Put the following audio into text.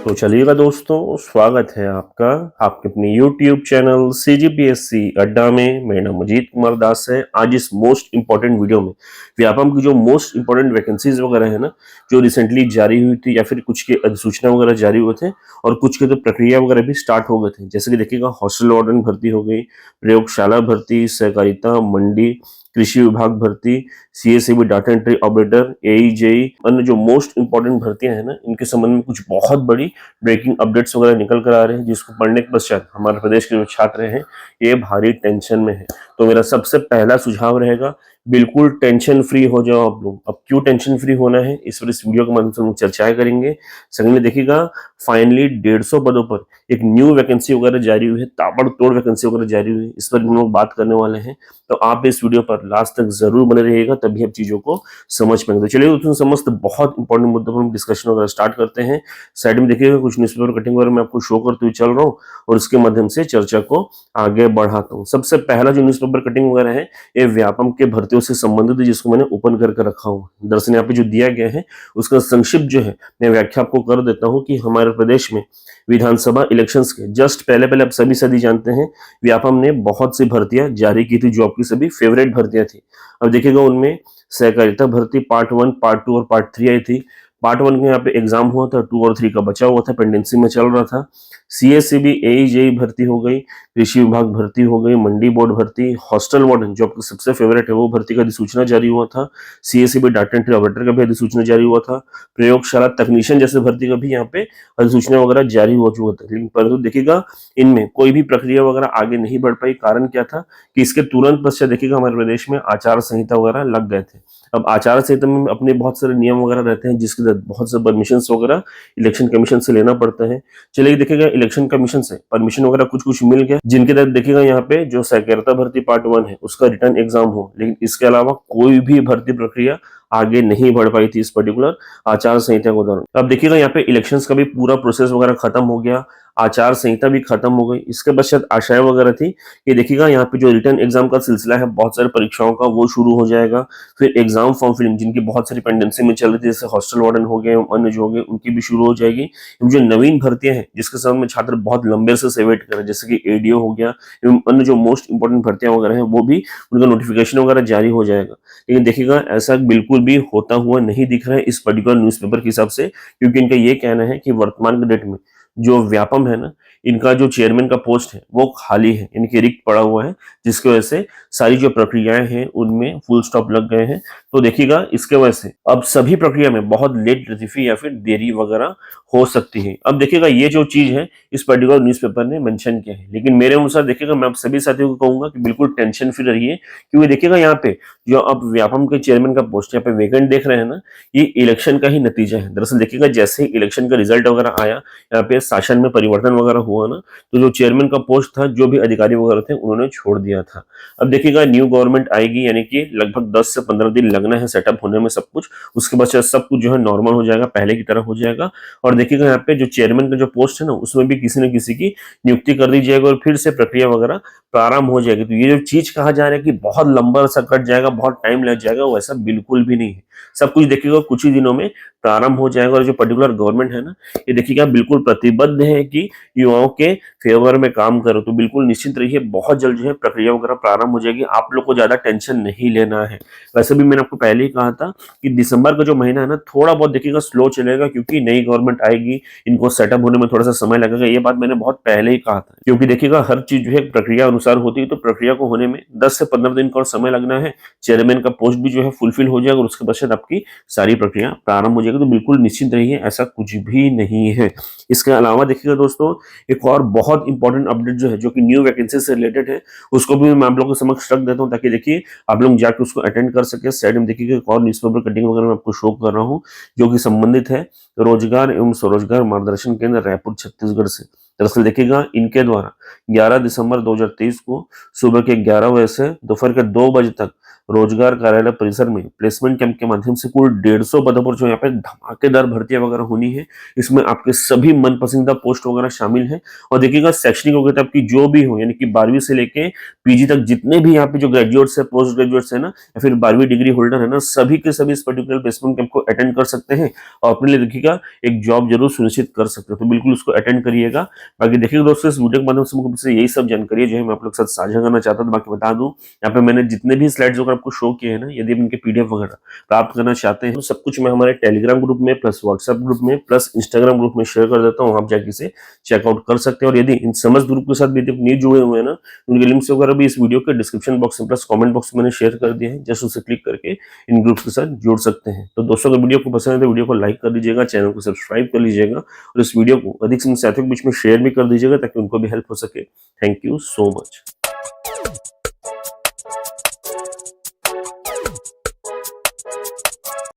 तो चलिएगा दोस्तों, स्वागत है आपका आपके अपने YouTube चैनल CGPSC अड्डा में। मेरा नाम अजीत कुमार दास है। आज इस मोस्ट इंपॉर्टेंट वीडियो में व्यापम की जो मोस्ट इंपॉर्टेंट वैकेंसीज वगैरह है ना, जो रिसेंटली जारी हुई थी या फिर कुछ के अधिसूचना वगैरह जारी हुए थे और कुछ के तो प्रक्रिया वगैरह भी स्टार्ट हो गए थे। जैसे कि देखिएगा, हॉस्टल वार्डन भर्ती हो गई, प्रयोगशाला भर्ती, सहकारिता, मंडी, कृषि विभाग भर्ती, CSCB data entry operator, AE JE, अन्य जो मोस्ट इंपॉर्टेंट भर्तियां हैं ना, इनके संबंध में कुछ बहुत बड़ी ब्रेकिंग अपडेट्स वगैरह निकल कर आ रहे हैं, जिसको पढ़ने के पश्चात हमारे प्रदेश के जो छात्र हैं ये भारी टेंशन में है। तो मेरा सबसे पहला सुझाव रहेगा, बिल्कुल टेंशन फ्री हो जाओ आप लोग। अब क्यों टेंशन फ्री होना है, इस पर इस वीडियो के माध्यम से हम चर्चाएं करेंगे। सेकंडली देखिएगा, फाइनली 150 पदों पर एक न्यू वैकेंसी वगैरह जारी हुई है, ताबड़तोड़ वैकेंसी वगैरह जारी हुई है, इस पर हम लोग बात करने वाले हैं। तो आप इस वीडियो पर लास्ट तक जरूर बने रहिएगा, तभी आप चीजों को समझ पाएंगे। तो चलिए उसमें समस्त बहुत इंपॉर्टेंट मुद्दों पर हम डिस्कशन वगैरह स्टार्ट करते हैं। साइड में देखिएगा, कुछ न्यूज़पेपर कटिंग वगैरह मैं आपको शो करते हुए चल रहा हूँ और उसके माध्यम से चर्चा को आगे बढ़ाता हूँ। सबसे पहला जो न्यूज़पेपर कटिंग वगैरह है, ये व्यापम के भर्तियों से संबंधित है, जिसको मैंने ओपन करके रखा हूँ। दरअसल यहाँ पे जो दिया गया है उसका संक्षिप्त जो है मैं व्याख्या आपको कर देता हूँ कि हमारे प्रदेश में विधानसभा इलेक्शंस के जस्ट पहले पहले आप सभी जानते हैं, व्यापम ने बहुत सी भर्तियां जारी की थी जो आपकी सभी फेवरेट भर्तियां थी। अब देखिएगा, उनमें सहकारिता भर्ती पार्ट 1, पार्ट 2 और पार्ट 3 आई थी। पार्ट 1 के यहाँ पे एग्जाम हुआ था, 2 और 3 का बचा हुआ था, पेंडेंसी में चल रहा था। CSCB AE JE भर्ती हो गई, कृषि विभाग भर्ती हो गई, मंडी बोर्ड भर्ती, हॉस्टल वार्डन जो आपका सबसे फेवरेट है वो भर्ती का अधिसूचना जारी हुआ था। CSCB डाटा एंट्री ऑपरेटर का भी अधिसूचना जारी हुआ था। प्रयोगशाला तकनीशियन जैसे भर्ती का भी यहाँ पे अधिसूचना वगैरह जारी हो चुका था। लेकिन परंतु देखिएगा, इनमें कोई भी प्रक्रिया वगैरह आगे नहीं बढ़ पाई। कारण क्या था कि इसके तुरंत पश्चात देखिएगा हमारे प्रदेश में आचार संहिता वगैरह लग गए थे। अब आचार संहिता में अपने बहुत सारे नियम वगैरह रहते हैं, जिसके तहत बहुत से परमिशन वगैरह इलेक्शन कमीशन से लेना पड़ता है। चलिए देखिएगा, इलेक्शन कमीशन से परमिशन वगैरह कुछ कुछ मिल गया, जिनके तहत देखिएगा यहाँ पे जो सहकारिता भर्ती पार्ट 1 है उसका रिटर्न एग्जाम हो। लेकिन इसके अलावा कोई भी भर्ती प्रक्रिया आगे नहीं बढ़ पाई थी इस पर्टिकुलर आचार संहिता को दौरान। अब देखिएगा, यहाँ पे इलेक्शंस का भी पूरा प्रोसेस वगैरह खत्म हो गया, आचार संहिता भी खत्म हो गई। इसके पश्चात आशाएं वगैरह थी कि देखिएगा यहाँ पे जो रिटर्न एग्जाम का सिलसिला है बहुत सारी परीक्षाओं का, वो शुरू हो जाएगा। फिर एग्जाम फॉर्म फिलिंग जिनकी बहुत सारी पेंडेंसी में चल रही थी, जैसे हॉस्टल वार्डन हो गए, अन्य जो हो गए, उनकी भी शुरू हो जाएगी। जो नवीन भर्तियां हैं जिसके संबंध में छात्र बहुत लंबे से वेट कर रहे हैं, जैसे कि ADO हो गया एवं अन्य जो मोस्ट इंपोर्टेंट भर्तियां वगैरह हैं, वो भी उनका नोटिफिकेशन वगैरह जारी हो जाएगा। लेकिन देखिएगा, ऐसा बिल्कुल भी होता हुआ नहीं दिख रहा है इस पर्टिकुलर न्यूज़पेपर के हिसाब से, क्योंकि इनका ये कहना है कि वर्तमान के डेट में जो व्यापम है ना, इनका जो चेयरमैन का पोस्ट है वो खाली है, इनके रिक्त पड़ा हुआ है, जिसकी वजह से सारी जो प्रक्रियाएं हैं उनमें फुल स्टॉप लग गए हैं। तो देखिएगा, इसके वजह से अब सभी प्रक्रिया में बहुत लेट लतीफी या फिर देरी वगैरह हो सकती है। अब देखिएगा, ये जो चीज है इस पर्टिकुलर न्यूज़पेपर ने मेंशन किया है, लेकिन मेरे अनुसार देखिएगा, मैं आप सभी साथियों को कहूंगा कि बिल्कुल टेंशन फ्री रहिए, क्योंकि देखिएगा यहाँ पे जो अब व्यापम के चेयरमैन का पोस्ट यहाँ पे वेकेंट देख रहे हैं ना, ये इलेक्शन का ही नतीजा है। दरअसल देखिएगा, जैसे ही इलेक्शन का रिजल्ट वगैरह आया, यहाँ पे शासन में परिवर्तन वगैरह हुआ ना, तो जो चेयरमैन का पोस्ट था, जो भी अधिकारी वगैरह थे, उन्होंने छोड़ दिया था। अब देखिएगा, न्यू गवर्नमेंट आएगी, यानी कि लगभग 10 से 15 दिन लगना है सेटअप होने में सब कुछ। उसके बाद सब कुछ जो है नॉर्मल हो जाएगा, पहले की तरह हो जाएगा। और देखिएगा, यहाँ पे जो चेयरमैन का जो पोस्ट है ना, उसमें भी किसी न किसी की नियुक्ति कर दी जाएगी और फिर से प्रक्रिया वगैरह प्रारंभ हो जाएगी। तो ये जो चीज कहा जा रहा है कि बहुत लंबा सा कट जाएगा, बहुत टाइम लग जाएगा, वैसा बिल्कुल भी नहीं है। सब कुछ देखिएगा कुछ ही दिनों में प्रारंभ हो जाएगा। और जो पर्टिकुलर गवर्नमेंट है ना, ये देखिएगा बिल्कुल प्रतिबद्ध है कि युवाओं के फेवर में काम करो। तो बिल्कुल निश्चित रहिए, बहुत जल्द जो है प्रक्रिया वगैरह प्रारंभ हो जाएगी। आप लोग को ज्यादा टेंशन नहीं लेना है। वैसे भी मैंने आपको पहले ही कहा था कि दिसंबर का जो महीना है ना, थोड़ा बहुत देखिएगा स्लो चलेगा, क्योंकि नई गवर्नमेंट आएगी, इनको सेटअप होने में थोड़ा सा समय लगेगा। ये बात मैंने बहुत पहले ही कहा था, क्योंकि देखिएगा हर चीज जो है प्रक्रिया अनुसार होती है, तो प्रक्रिया को होने में 10 से 15 दिन का और समय लगना है। चेयरमैन का पोस्ट भी जो है फुलफिल हो जाएगा और उसके पश्चात आपकी सारी प्रक्रिया प्रारंभ हो जाएगी। तो बिल्कुल निश्चिंत रहिए, ऐसा कुछ भी नहीं है। इसके अलावा देखिएगा दोस्तों, एक और बहुत इंपॉर्टेंट अपडेट जो है, जो कि न्यू वैकेंसी से रिलेटेड है, उसको भी मैं आप लोगों के समक्ष रख देता हूं, ताकि देखिए आप लोग जाकर उसको अटेंड कर सके। साइड में देखिएगा एक और न्यूज़पेपर कटिंग वगैरह मैं आपको शो कर रहा हूँ, जो कि संबंधित है रोजगार एवं स्वरोजगार मार्गदर्शन केंद्र रायपुर छत्तीसगढ़ से। दरअसल देखिएगा, इनके द्वारा 11 दिसंबर 2023 को सुबह के 11 बजे से दोपहर के 2 बजे तक रोजगार कार्यालय परिसर में प्लेसमेंट कैंप के माध्यम से कुल 150 पदों पर जो यहाँ पे धमाकेदार भर्तियां वगैरह होनी है। इसमें आपके सभी मन पसंदीदा पोस्ट वगैरह शामिल है। और देखिएगा शैक्षणिक योग्यता आपकी जो भी हो, यानी कि 12वीं से लेके पीजी तक जितने भी यहाँ पे जो ग्रेजुएट्स है, पोस्ट ग्रेजुएट्स है ना, या फिर 12वीं डिग्री होल्डर है ना, सभी के सभी इस पर्टिकुलर प्लेसमेंट कैंप को अटेंड कर सकते हैं और अपने लिए देखिएगा एक जॉब जरूर सुनिश्चित कर सकते हो। तो बिल्कुल उसको अटेंड करिएगा। बाकी देखिएगा दोस्तों, इस वीडियो के माध्यम से मुझे यही सब जानकारी है जो है मैं आप लोग के साथ साझा करना चाहता था। बाकी बता दूं, यहाँ पे मैंने जितने भी स्लाइड्स वगैरह आपको शो किए हैं ना, यदि आप इनके पीडीएफ वगैरह प्राप्त करना चाहते हैं तो सब कुछ मैं हमारे टेलीग्राम ग्रुप में प्लस व्हाट्सएप ग्रुप में प्लस इंस्टाग्राम ग्रुप में शेयर कर देता हूँ। आप जाके इसे चेकआउट कर सकते हैं। और यदि इन समस्त ग्रुप के साथ भी यदि नहीं जुड़े हुए हैं ना, उनके लिंक्स वगैरह भी इस वीडियो के डिस्क्रिप्शन बॉक्स में प्लस कमेंट बॉक्स में मैंने शेयर कर दिया है। जस्ट उसे क्लिक करके इन ग्रुप्स के साथ जुड़ सकते हैं। तो दोस्तों, अगर वीडियो को पसंद है तो वीडियो को लाइक कर दीजिएगा, चैनल को सब्सक्राइब कर लीजिएगा और इस वीडियो को अधिक से अधिक साथियों के बीच में शेयर भी कर दीजिएगा ताकि उनको भी हेल्प हो सके। Thank you so much.